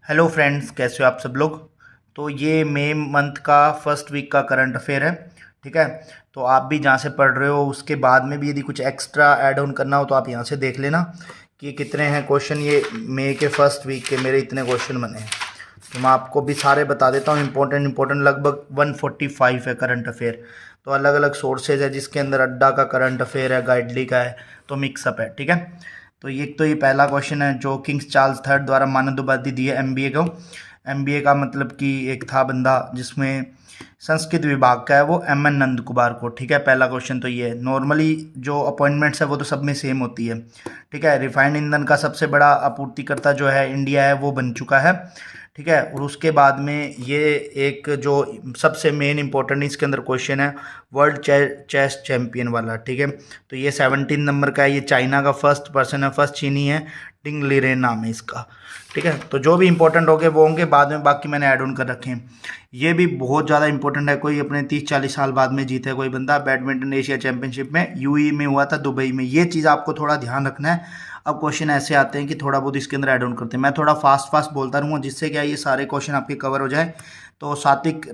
Hello friends, कैसे हो आप सब लोग। तो ये मई मंथ का फर्स्ट वीक का करंट अफेयर है। ठीक है। तो आप भी जहाँ से पढ़ रहे हो उसके बाद में भी यदि कुछ एक्स्ट्रा ऐड ऑन करना हो तो आप यहाँ से देख लेना कि कितने हैं क्वेश्चन। ये मई के फर्स्ट वीक के मेरे इतने क्वेश्चन बने हैं, तो मैं आपको भी सारे बता देता हूँ। इंपॉर्टेंट लगभग 145 है करंट अफेयर। तो अलग अलग सोर्सेज है जिसके अंदर अड्डा का करंट अफेयर है, गाइडली का है, तो मिक्सअप है। ठीक है। तो ये पहला क्वेश्चन है जो किंग्स चार्ल्स थर्ड द्वारा मानद उपाधि दी है एमबीए को। एमबीए का मतलब कि एक था बंदा जिसमें संस्कृत विभाग का है, वो एम एन नंद कुमार को। ठीक है। पहला क्वेश्चन तो ये है। नॉर्मली जो अपॉइंटमेंट्स है वो तो सब में सेम होती है। ठीक है। रिफाइंड ईंधन का सबसे बड़ा आपूर्तिकर्ता जो है इंडिया है, वो बन चुका है। ठीक है। और उसके बाद में ये एक जो सबसे मेन इंपॉर्टेंट इसके अंदर क्वेश्चन है, वर्ल्ड चेस चैंपियन वाला। ठीक है। तो ये 17 नंबर का है। ये चाइना का फर्स्ट पर्सन है, फर्स्ट चीनी है, डिंग लीरेन नाम है इसका। ठीक है। तो जो भी इंपॉर्टेंट होंगे वो होंगे, बाद में बाकी मैंने ऐड ऑन कर रखे हैं। ये भी बहुत ज़्यादा इंपॉर्टेंट है। कोई अपने 30-40 साल बाद में जीता है कोई बंदा बैडमिंटन एशिया चैंपियनशिप में, यूएई में हुआ था, दुबई में। ये चीज़ आपको थोड़ा ध्यान रखना है। अब क्वेश्चन ऐसे आते हैं कि थोड़ा बहुत इसके अंदर ऐड ऑन करते हैं। मैं थोड़ा फास्ट बोलता रहूँगा जिससे क्या ये सारे क्वेश्चन आपके कवर हो जाए। तो सात्विक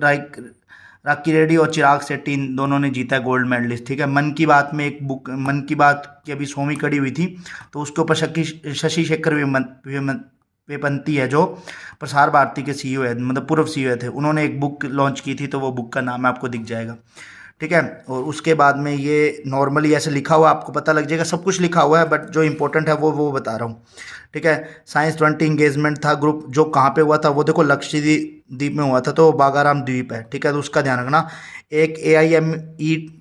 राकी रेड्डी और चिराग शेट्टी इन दोनों ने जीता है गोल्ड मेडलिस्ट। ठीक है। मन की बात में एक बुक, मन की बात की अभी 100वीं कड़ी हुई थी, तो उसके ऊपर शशि शेखर वेपंती है जो प्रसार भारती के सीईओ है, मतलब पूर्व सीईओ थे, उन्होंने एक बुक लॉन्च की थी। तो वो बुक का नाम आपको दिख जाएगा। ठीक है। और उसके बाद में ये नॉर्मली ऐसे लिखा हुआ आपको पता लग जाएगा, सब कुछ लिखा हुआ है, बट जो इंपॉर्टेंट है वो बता रहा हूँ। ठीक है। साइंस 20 इंगेजमेंट था ग्रुप, जो कहाँ पे हुआ था वो देखो लक्षद्वीप में हुआ था, तो बागाराम द्वीप है। ठीक है। तो उसका ध्यान रखना। एक AIME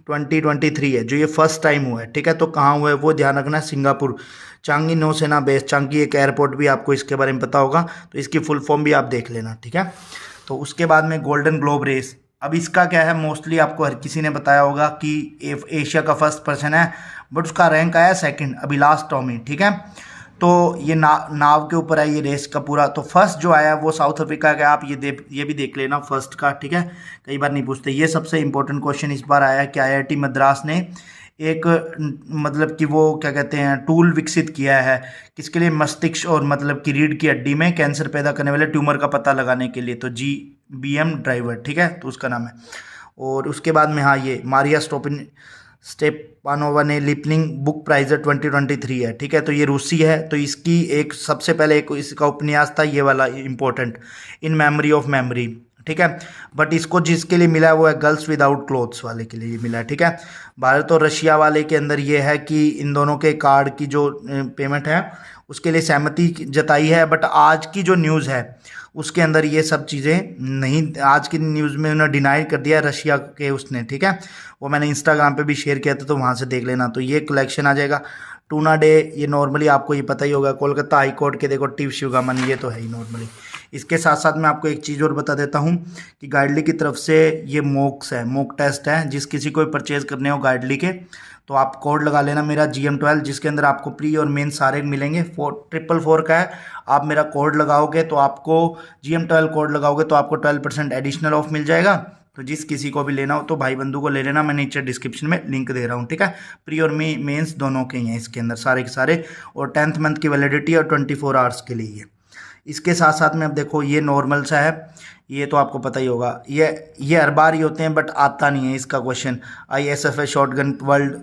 2023 है जो ये फर्स्ट टाइम हुआ है। ठीक है। तो कहाँ हुआ है वो ध्यान रखना, सिंगापुर, चांगी नौसेना बेस, चांगी एक एयरपोर्ट भी आपको इसके बारे में पता होगा, तो इसकी फुल फॉर्म भी आप देख लेना। ठीक है। तो उसके बाद में गोल्डन ग्लोब रेस। अब इसका क्या है, मोस्टली आपको हर किसी ने बताया होगा कि एशिया का फर्स्ट पर्सन है, बट उसका रैंक आया सेकंड, अभिलाष टॉमी। ठीक है। तो ये नाव के ऊपर है ये रेस का पूरा। तो फर्स्ट जो आया वो साउथ अफ्रीका का। आप ये भी देख लेना फर्स्ट का। ठीक है। कई बार नहीं पूछते। ये सबसे इंपॉर्टेंट क्वेश्चन इस बार आया है कि IIT मद्रास ने एक मतलब कि वो क्या कहते हैं टूल विकसित किया है किसके लिए, मस्तिष्क और मतलब कि रीढ़ की हड्डी में कैंसर पैदा करने वाले ट्यूमर का पता लगाने के लिए। तो GBM ड्राइवर। ठीक है। तो उसका नाम है। और उसके बाद में हाँ, ये मारिया स्टेपानोवा ने लिपनिंग बुक प्राइज 2023 है। ठीक है। तो ये रूसी है। तो इसकी एक सबसे पहले एक इसका उपन्यास था ये वाला important, in memory of memory. ठीक है। बट इसको जिसके लिए मिला है वो है गर्ल्स विदाउट क्लोथ्स वाले के लिए ये मिला है। ठीक है। भारत और रशिया वाले के अंदर ये है कि इन दोनों के कार्ड की जो पेमेंट है उसके लिए सहमति जताई है। बट आज की जो न्यूज़ है उसके अंदर ये सब चीज़ें नहीं, आज की न्यूज़ में उन्होंने डिनाई कर दिया रशिया के उसने। ठीक है। वो मैंने इंस्टाग्राम पे भी शेयर किया था, तो वहाँ से देख लेना। तो ये कलेक्शन आ जाएगा। टूना डे ये नॉर्मली आपको ये पता ही होगा, कोलकाता हाई कोर्ट के देखो टिव शिवगामन, ये तो है ही नॉर्मली। इसके साथ साथ मैं आपको एक चीज़ और बता देता हूँ कि गाइडली की तरफ से ये मॉक टेस्ट है। जिस किसी को परचेज करने हो गाइडली के, तो आप कोड लगा लेना मेरा GM12, जिसके अंदर आपको प्री और मेन सारे मिलेंगे। 444 का है। आप मेरा कोड लगाओगे तो आपको GM12 कोड लगाओगे तो आपको 12% एडिशनल ऑफ मिल जाएगा। तो जिस किसी को भी लेना हो तो भाई बंधु को ले लेना, मैं नीचे डिस्क्रिप्शन में लिंक दे रहा हूँ। ठीक है। प्री और मेंस दोनों के ही हैं इसके अंदर सारे के सारे, और 10th मंथ की वैलिडिटी और 24 आवर्स के लिए। इसके साथ साथ में अब देखो ये नॉर्मल सा है, ये तो आपको पता ही होगा। ये हर बार ही होते हैं बट आता नहीं है इसका क्वेश्चन। ISFA शॉटगन वर्ल्ड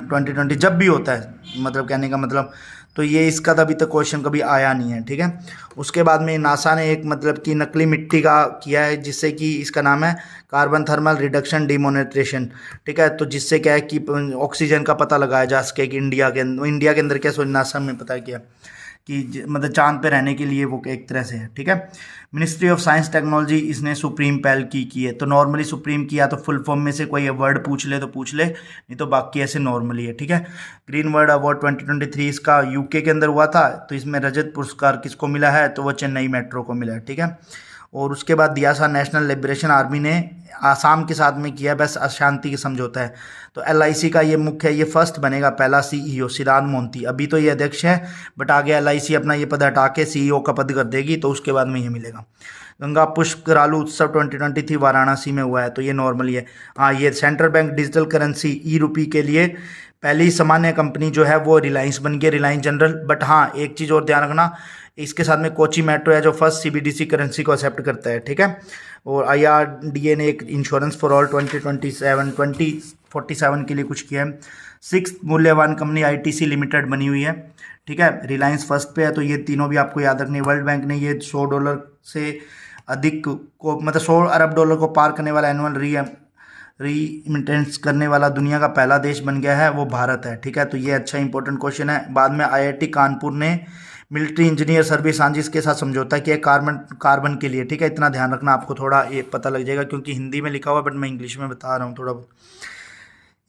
2020 जब भी होता है, मतलब कहने का मतलब, तो ये इसका तो अभी तक क्वेश्चन कभी आया नहीं है। ठीक है। उसके बाद में नासा ने एक मतलब कि नकली मिट्टी का किया है, जिससे कि इसका नाम है कार्बन थर्मल रिडक्शन डिमोनेट्रेशन। ठीक है। तो जिससे क्या है कि ऑक्सीजन का पता लगाया जा सके कि इंडिया के अंदर क्या, सो नासा में पता किया कि मतलब चांद पे रहने के लिए वो एक तरह से है। ठीक है। मिनिस्ट्री ऑफ साइंस टेक्नोलॉजी इसने सुप्रीम पहल की है। तो नॉर्मली सुप्रीम किया तो फुल फॉर्म में से कोई वर्ड पूछ ले तो पूछ ले, नहीं तो बाकी ऐसे नॉर्मली है। ठीक है। ग्रीन वर्ल्ड अवार्ड 2023 इसका UK के अंदर हुआ था। तो इसमें रजत पुरस्कार किसको मिला है, तो वो चेन्नई मेट्रो को मिला है। ठीक है। और उसके बाद दिया सा नेशनल लिबरेशन आर्मी ने आसाम के साथ में किया, बस अशांति के समझौता है। तो LIC का ये मुख्य, ये फर्स्ट बनेगा पहला CEO सिद्धार्थ मोंती। अभी तो ये अध्यक्ष है, बट आगे LIC अपना ये पद हटा के CEO का पद कर देगी, तो उसके बाद में ये मिलेगा। गंगा पुष्करालू उत्सव 2023 वाराणसी में हुआ है। तो ये नॉर्मली है। हाँ, ये सेंट्रल बैंक डिजिटल करेंसी E-रूपी के लिए पहली सामान्य कंपनी जो है वो रिलायंस बन गई, रिलायंस जनरल। बट हाँ, एक चीज़ और ध्यान रखना, इसके साथ में कोची मेट्रो है जो फर्स्ट सीबीडीसी करेंसी को एक्सेप्ट करता है, ठीक है। और आईआरडीए ने एक इंश्योरेंस फॉर ऑल 2047 के लिए कुछ किया है। 6 मूल्यवान कंपनी आईटीसी लिमिटेड बनी हुई है, ठीक है। रिलायंस फर्स्ट पे है, तो ये तीनों भी आपको याद रखनी है। वर्ल्ड बैंक ने ये $100 से अधिक को, मतलब $100 अरब को पार करने वाला एनुअल रीमिटेंस करने वाला दुनिया का पहला देश बन गया है, वो भारत है, ठीक है। तो ये अच्छा इंपॉर्टेंट क्वेश्चन है। बाद में आईआईटी कानपुर ने मिलिट्री इंजीनियर सर्विस सांझी के साथ समझौता किया कार्बन के लिए, ठीक है। इतना ध्यान रखना, आपको थोड़ा ये पता लग जाएगा क्योंकि हिंदी में लिखा हुआ, बट मैं इंग्लिश में बता रहा हूँ थोड़ा बहुत।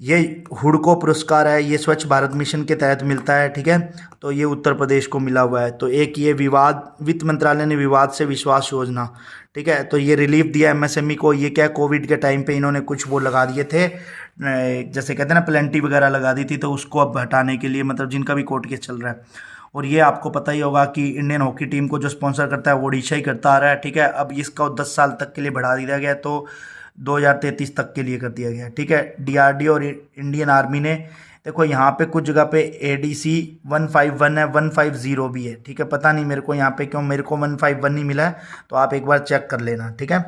ये हुडको पुरस्कार है, ये स्वच्छ भारत मिशन के तहत मिलता है, ठीक है। तो ये उत्तर प्रदेश को मिला हुआ है। तो एक ये वित्त मंत्रालय ने विवाद से विश्वास योजना, ठीक है, तो ये रिलीफ दिया एमएसएमई को। ये क्या, कोविड के टाइम पे इन्होंने कुछ वो लगा दिए थे, जैसे कहते हैं ना प्लेंटी वगैरह लगा दी थी, तो उसको अब हटाने के लिए, मतलब जिनका भी कोर्ट केस चल रहा है। और ये आपको पता ही होगा कि इंडियन हॉकी टीम को जो स्पॉन्सर करता है वो ओडिशा ही करता आ रहा है, ठीक है। अब इसका 10 साल तक के लिए बढ़ा दिया गया, तो 2033 तक के लिए कर दिया गया, ठीक है। डीआरडीओ और इंडियन आर्मी ने, देखो यहाँ पे कुछ जगह पे एडीसी 151 है, 150 भी है, ठीक है। पता नहीं मेरे को यहाँ पे क्यों मेरे को 151 नहीं मिला है, तो आप एक बार चेक कर लेना, ठीक है।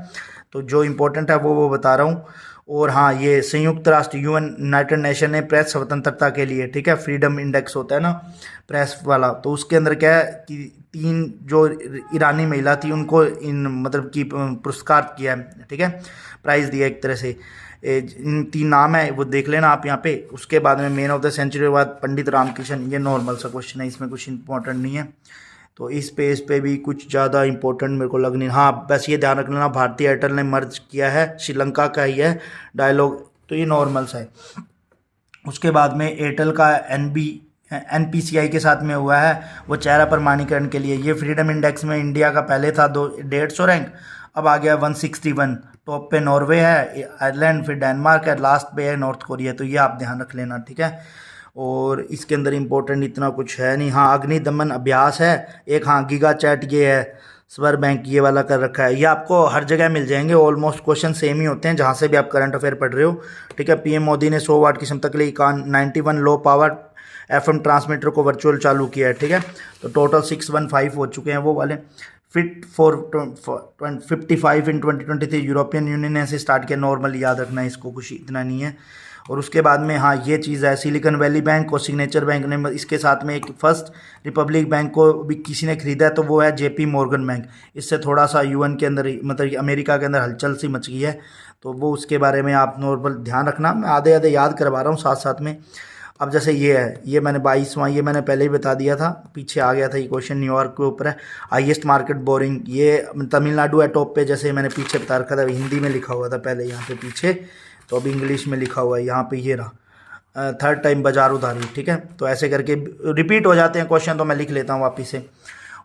तो जो इम्पोर्टेंट है वो बता रहा हूँ। और हाँ, ये संयुक्त राष्ट्र यूनाइटेड नेशन ने प्रेस स्वतंत्रता के लिए, ठीक है, फ्रीडम इंडेक्स होता है ना प्रेस वाला, तो उसके अंदर क्या है कि 3 जो ईरानी महिला थी उनको मतलब कि पुरस्कार किया है, ठीक है, प्राइज़ दिया एक तरह से। इन 3 नाम है, वो देख लेना आप यहाँ पे। उसके बाद में मैन ऑफ द सेंचुरी के बाद पंडित रामकिशन, ये नॉर्मल सा क्वेश्चन है, इसमें कुछ इंपॉर्टेंट नहीं है। तो इस पेज पे भी कुछ ज़्यादा इंपॉर्टेंट मेरे को लग नहीं। हाँ, बस ये ध्यान रख लेना, भारतीय एयरटेल ने मर्ज किया है, श्रीलंका का ही है डायलॉग, तो ये नॉर्मल सा है। उसके बाद में एयरटेल का एनपीसीआई के साथ में हुआ है वो चेहरा प्रमाणीकरण के लिए। ये फ्रीडम इंडेक्स में इंडिया का पहले था 150 रैंक, अब आ गया 161। टॉप पे नॉर्वे है, आयरलैंड, फिर डेनमार्क है, लास्ट पे है नॉर्थ कोरिया। तो ये आप ध्यान रख लेना, ठीक है। और इसके अंदर इंपॉर्टेंट इतना कुछ है नहीं। हाँ, अग्नि दमन अभ्यास है एक। हाँ, गीगा चैट ये है, स्वर बैंक ये वाला कर रखा है। ये आपको हर जगह मिल जाएंगे, ऑलमोस्ट क्वेश्चन सेम ही होते हैं जहाँ से भी आप करंट अफेयर पढ़ रहे हो, ठीक है। पीएम मोदी ने 100 वाट की क्षमता के लिए 91 लो पावर एफएम ट्रांसमीटर को वर्चुअल चालू किया है, ठीक है। तो टोटल 615 हो चुके हैं वो वाले। Fit for 55 in 2023 European union ने ऐसे स्टार्ट किया, नॉर्मल याद रखना है इसको, कुछ इतना नहीं है। और उसके बाद में हाँ, ये चीज़ है, सिलिकॉन वैली बैंक और सिग्नेचर बैंक ने, इसके साथ में एक फर्स्ट रिपब्लिक बैंक को भी किसी ने खरीदा है, तो वो है जेपी मॉर्गन बैंक। इससे थोड़ा सा यूएन के अंदर, मतलब अमेरिका के अंदर हलचल सी मच गई है, तो वो उसके बारे में आप नॉर्मल ध्यान रखना। मैं आधे आधे याद करवा रहा हूँ साथ साथ में। अब जैसे ये है, ये मैंने 22वां, ये मैंने पहले ही बता दिया था, पीछे आ गया था ये क्वेश्चन, न्यूयॉर्क के ऊपर है। हाईएस्ट मार्केट बोरिंग, ये तमिलनाडु है टॉप पे, जैसे मैंने पीछे बता रखा था, हिंदी में लिखा हुआ था पहले यहाँ पे पीछे, तो अब इंग्लिश में लिखा हुआ है यहाँ पे, ये रहा। थर्ड टाइम बाजार उधारी, ठीक है। तो ऐसे करके रिपीट हो जाते हैं क्वेश्चन, तो मैं लिख लेता हूँ वापिस से।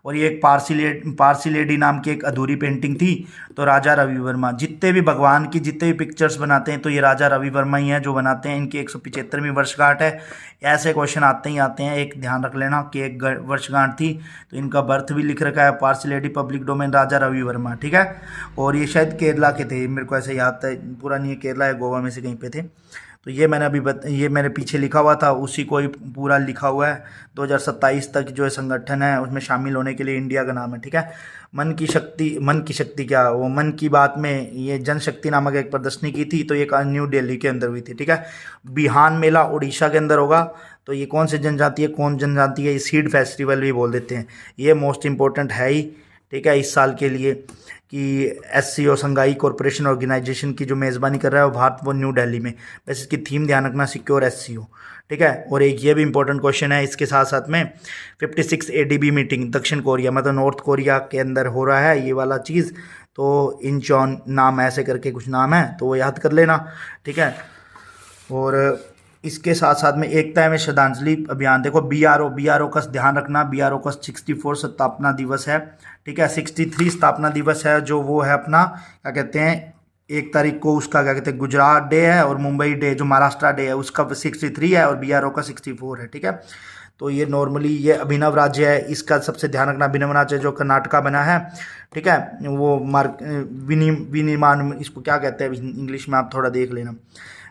और ये एक पारसी लेडी नाम की एक अधूरी पेंटिंग थी, तो राजा रवि वर्मा। जितने भी भगवान की जितने भी पिक्चर्स बनाते हैं, तो ये राजा रवि वर्मा ही हैं जो बनाते हैं। इनकी 175वीं वर्षगांठ है। ऐसे क्वेश्चन आते ही आते हैं, एक ध्यान रख लेना कि एक वर्षगांठ थी, तो इनका बर्थ भी लिख रखा है, Parsi lady public domain Raja Ravi Varma, ठीक है। और ये शायद केरला के थे, मेरे को ऐसे याद था, पूरा नहीं है, केरला है गोवा में से कहीं पे थे। तो ये मैंने अभी ये मैंने पीछे लिखा हुआ था, उसी को ही पूरा लिखा हुआ है। 2027 तक जो है संगठन है, उसमें शामिल होने के लिए इंडिया का नाम है, ठीक है। मन की शक्ति क्या, वो मन की बात में ये जनशक्ति नामक एक प्रदर्शनी की थी, तो ये न्यू दिल्ली के अंदर हुई थी, ठीक है। बिहान मेला उड़ीसा के अंदर होगा, तो ये कौन सी जनजाति है, कौन जनजाति है, ये सीड फेस्टिवल भी बोल देते हैं। ये मोस्ट इंपॉर्टेंट है ही, ठीक है, इस साल के लिए, कि एससीओ संघाई कॉरपोरेशन ऑर्गेनाइजेशन की जो मेज़बानी कर रहा है वो भारत, वो न्यू दिल्ली में। बस इसकी थीम ध्यान रखना, सिक्योर एससीओ, ठीक है। और एक ये भी इंपॉर्टेंट क्वेश्चन है इसके साथ साथ में, 56 एडीबी मीटिंग दक्षिण कोरिया, मतलब नॉर्थ कोरिया के अंदर हो रहा है ये वाला चीज़। तो इंचॉन नाम ऐसे करके कुछ नाम है, तो वो याद कर लेना, ठीक है। और इसके साथ साथ में एकता में श्रद्धांजलि अभियान, देखो बीआरओ का ध्यान रखना, बीआरओ का 64 स्थापना दिवस है, ठीक है। 63 स्थापना दिवस है, जो वो है अपना क्या कहते हैं, 1 तारीख को उसका क्या कहते हैं गुजरात डे है, और मुंबई डे जो महाराष्ट्र डे है उसका 63 है, और बीआरओ का 64 है, ठीक है। तो ये नॉर्मली ये अभिनव राज्य है, इसका सबसे ध्यान रखना, अभिनव राज्य जो कर्नाटका बना है, ठीक है। वो विनिर्माण, इसको क्या कहते हैं इंग्लिश में, आप थोड़ा देख लेना।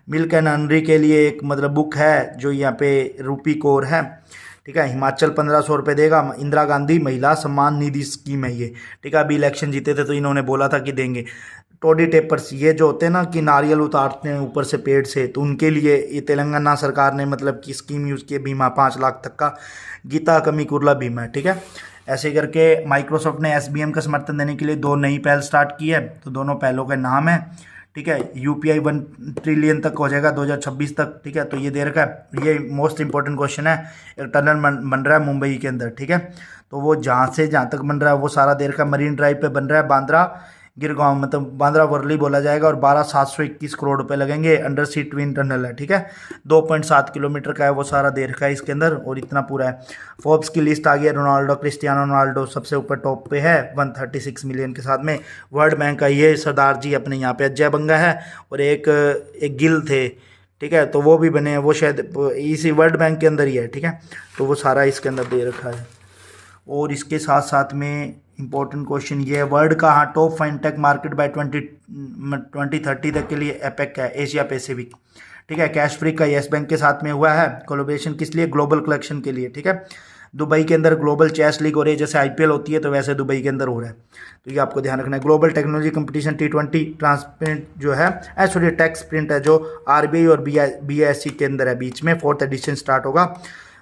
मिल्क एंड हनरी के लिए एक मतलब बुक है जो यहाँ पे रूपी कोर है, ठीक है। हिमाचल 1500 देगा, इंदिरा गांधी महिला सम्मान निधि स्कीम है ये, ठीक है। अभी इलेक्शन जीते थे तो इन्होंने बोला था कि देंगे। टोडी टेपर्स ये जो होते हैं ना कि नारियल उतारते हैं ऊपर से पेड़ से, तो उनके लिए ये तेलंगाना सरकार ने मतलब की स्कीम यूज़ की है, बीमा 5 लाख तक का। गीता कमी कुर्ला बीमा है, ठीक है। ऐसे करके माइक्रोसॉफ्ट ने एसबीएम का समर्थन देने के लिए 2 नई पहल स्टार्ट की है, तो दोनों पहलों का नाम है, ठीक है। यूपीआई 1 ट्रिलियन तक हो जाएगा 2026 तक, ठीक है। तो ये दे रखा है, ये मोस्ट इंपॉर्टेंट क्वेश्चन है। एक टनल बन रहा है मुंबई के अंदर, ठीक है। तो वो जहाँ से जहाँ तक बन रहा है वो सारा दे रखा है। मरीन ड्राइव पे बन रहा है, बांद्रा गिरगांव मतलब बांद्रा वर्ली बोला जाएगा, और 12,721 करोड़ रुपए लगेंगे। अंडर सी ट्विन टनल है, ठीक है। 2.7 किलोमीटर का है, वो सारा दे रखा है इसके अंदर, और इतना पूरा है। फोर्ब्स की लिस्ट आ गई है, रोनाल्डो क्रिस्टियानो रोनाल्डो सबसे ऊपर टॉप पे है 136 मिलियन के साथ में। वर्ल्ड बैंक का ये सरदार जी अपने यहाँ पे अजय बंगा है, और एक गिल थे, ठीक है। तो वो भी बने हैं, वो शायद इसी वर्ल्ड बैंक के अंदर ही है, ठीक है। तो वो सारा इसके अंदर दे रखा है। और इसके साथ साथ में इंपॉर्टेंट क्वेश्चन ये है, वर्ल्ड का हाँ टॉप फाइनटेक मार्केट बाय 2030 तक के लिए एपेक है, एशिया पैसिफिक, ठीक है। कैश फ्री का येस बैंक के साथ में हुआ है कोलैबोरेशन, किस लिए? ग्लोबल कलेक्शन के लिए, ठीक है। दुबई के अंदर ग्लोबल चेस लीग हो रही है, जैसे आईपीएल होती है तो वैसे दुबई के अंदर हो रहा है, तो ये आपको ध्यान रखना है। ग्लोबल टेक्नोलॉजी कंपटीशन T20 ट्रांसप्रिंट जो है सॉरी टैक्स प्रिंट है, जो आरबीआई और बीआईएससी के अंदर है, बीच में 4th एडिशन स्टार्ट होगा।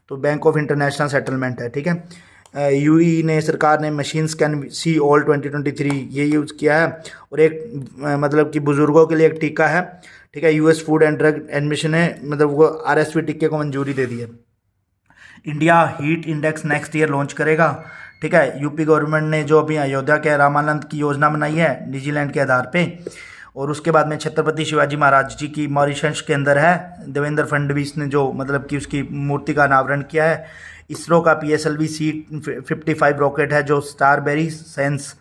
तो बैंक ऑफ इंटरनेशनल सेटलमेंट है, ठीक है। यूई ने सरकार ने मशीन्स कैन सी ऑल 2023 ये यूज़ किया है। और एक मतलब कि बुजुर्गों के लिए एक टीका है, ठीक है। US food and drug admission है, मतलब वो आरएसवी टीके को मंजूरी दे दी है। India heat index next year launch करेगा, ठीक है। यूपी गवर्नमेंट ने जो अभी अयोध्या के रामानंद की योजना बनाई है न्यूजीलैंड के आधार पे, और उसके बाद में छत्रपति शिवाजी महाराज जी की मॉरिशस के अंदर है, देवेंद्र फडणवीस ने जो मतलब कि उसकी मूर्ति का अनावरण किया है। इसरो का PSLV C55 रॉकेट है जो स्टारबेरी सेंस,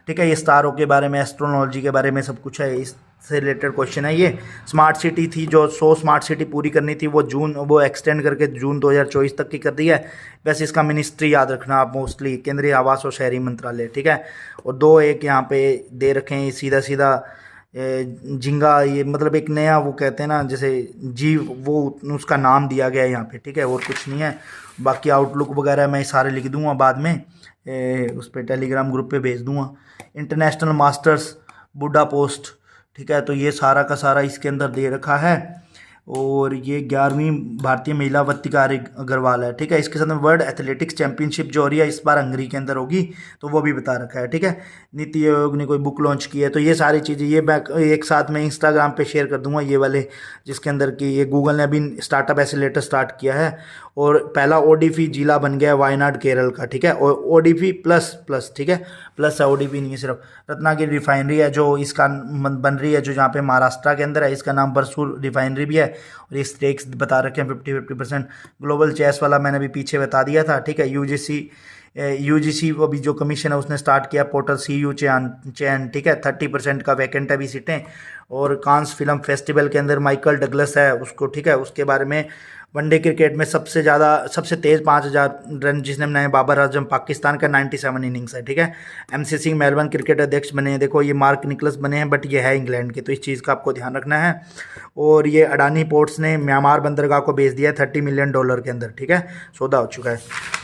ठीक है। ये स्टारों के बारे में, एस्ट्रोनॉलजी के बारे में सब कुछ है, इससे रिलेटेड क्वेश्चन है ये। स्मार्ट सिटी थी जो 100 स्मार्ट सिटी पूरी करनी थी, वो एक्सटेंड करके जून 2024 तक की कर दी है। वैसे इसका मिनिस्ट्री याद रखना आप, मोस्टली केंद्रीय आवास और शहरी मंत्रालय, ठीक है। और 2 एक यहाँ पे दे रखे हैं सीधा सीधा झिंगा, ये मतलब एक नया वो कहते हैं ना जैसे जीव, वो उसका नाम दिया गया है यहाँ पे, ठीक है। और कुछ नहीं है, बाकी आउटलुक वगैरह मैं सारे लिख दूंगा बाद में, उस पर टेलीग्राम ग्रुप पे भेज दूंगा। इंटरनेशनल मास्टर्स बुड्ढा पोस्ट, ठीक है। तो ये सारा का सारा इसके अंदर दे रखा है। और ये 11वीं भारतीय महिला वत्तिका अग्रवाल है, ठीक है। इसके साथ में वर्ल्ड एथलेटिक्स चैंपियनशिप जो हो रही है इस बार हंगरी के अंदर होगी, तो वो भी बता रखा है, ठीक है। नीति आयोग ने कोई बुक लॉन्च की है, तो ये सारी चीज़ें ये मैं एक साथ में इंस्टाग्राम पे शेयर कर दूंगा, ये वाले जिसके अंदर की ये गूगल ने अभी स्टार्टअप एसिलेटर स्टार्ट किया है। और पहला ओडीपी जिला बन गया है वायनाड केरल का, ठीक है। और ओडीपी प्लस प्लस, ठीक है, प्लस है, ओडीपी नहीं है सिर्फ। रत्नागिरी रिफाइनरी है जो इसका बन रही है, जो जहाँ पे महाराष्ट्र के अंदर है, इसका नाम बरसूर रिफाइनरी भी है। और ये स्टेक्स बता रखे हैं 50-50%। ग्लोबल चेस वाला मैंने अभी पीछे बता दिया था, ठीक है। यूजीसी अभी जो कमीशन है उसने स्टार्ट किया पोर्टल CU चैन, ठीक है। 30% का वैकेंट है अभी सीटें। और कांस फिल्म फेस्टिवल के अंदर माइकल डगलस है उसको, ठीक है, उसके बारे में। वनडे क्रिकेट में सबसे तेज़ 5,000 रन जिसने बनाए बाबर आजम, पाकिस्तान का 97 इनिंग्स है, ठीक है। MC सिंह मेलबर्न क्रिकेट अध्यक्ष बने हैं, देखो ये मार्क निकलस बने हैं, बट ये है इंग्लैंड के, तो इस चीज़ का आपको ध्यान रखना है। और ये अडानी पोर्ट्स ने म्यांमार बंदरगाह को बेच दिया है $30 मिलियन के अंदर, ठीक है, सौदा हो चुका है।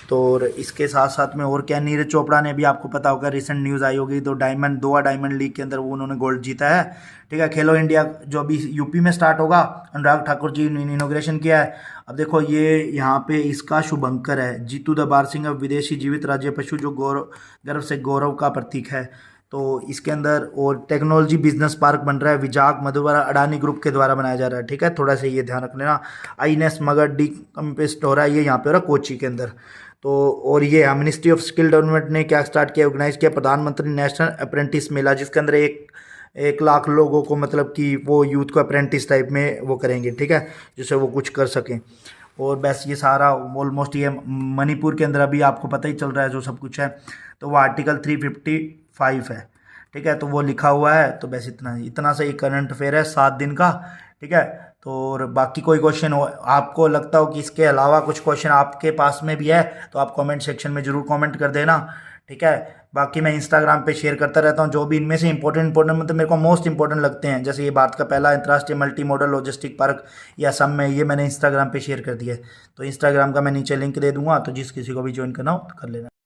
तो और इसके साथ साथ में और क्या, नीरज चोपड़ा ने भी आपको पता होगा रिसेंट न्यूज़ आई होगी, तो गोवा डायमंड लीग के अंदर वो उन्होंने गोल्ड जीता है, ठीक है। खेलो इंडिया जो अभी यूपी में स्टार्ट होगा, अनुराग ठाकुर जी ने इनॉग्रेशन किया है। अब देखो ये यहाँ पे इसका शुभंकर है जीतू दरबार सिंह, अब विदेशी जीवित राज्य पशु जो गर्व से गौरव का प्रतीक है। तो इसके अंदर और टेक्नोलॉजी बिजनेस पार्क बन रहा है विजाग मधुबरा अडानी ग्रुप के द्वारा बनाया जा रहा है, ठीक है। थोड़ा सा ये ध्यान रख लेना। INS मगर डी कंपेस्ट हो रहा है, ये यहाँ पे हो रहा है कोची के अंदर। तो और ये मिनिस्ट्री ऑफ स्किल डेवलपमेंट ने क्या स्टार्ट किया, ऑर्गेनाइज किया प्रधानमंत्री नेशनल अप्रेंटिस मेला, जिसके अंदर 1 लाख लोगों को मतलब कि वो यूथ को अप्रेंटिस टाइप में वो करेंगे, ठीक है, जिससे वो कुछ कर सकें। और बस ये सारा ऑलमोस्ट ये मणिपुर के अंदर अभी आपको पता ही चल रहा है जो सब कुछ है, तो वो आर्टिकल 355 है, ठीक है, तो वो लिखा हुआ है। तो बस इतना सा ही करंट अफेयर है 7 दिन का, ठीक है। तो और बाकी कोई क्वेश्चन हो, आपको लगता हो कि इसके अलावा कुछ क्वेश्चन आपके पास में भी है, तो आप कमेंट सेक्शन में ज़रूर कमेंट कर देना, ठीक है। बाकी मैं इंस्टाग्राम पे शेयर करता रहता हूँ जो भी इनमें से इंपॉर्टेंट मतलब मेरे को मोस्ट इंपॉर्टेंट लगते हैं, जैसे ये भारत का पहला अंतर्राष्ट्रीय मल्टी मॉडल लॉजिस्टिक पार्क ये असम में, ये मैंने इंस्टाग्राम पे शेयर कर दिया है। तो इंस्टाग्राम का मैं नीचे लिंक दे दूंगा, तो जिस किसी को भी ज्वाइन करना हो तो कर लेना।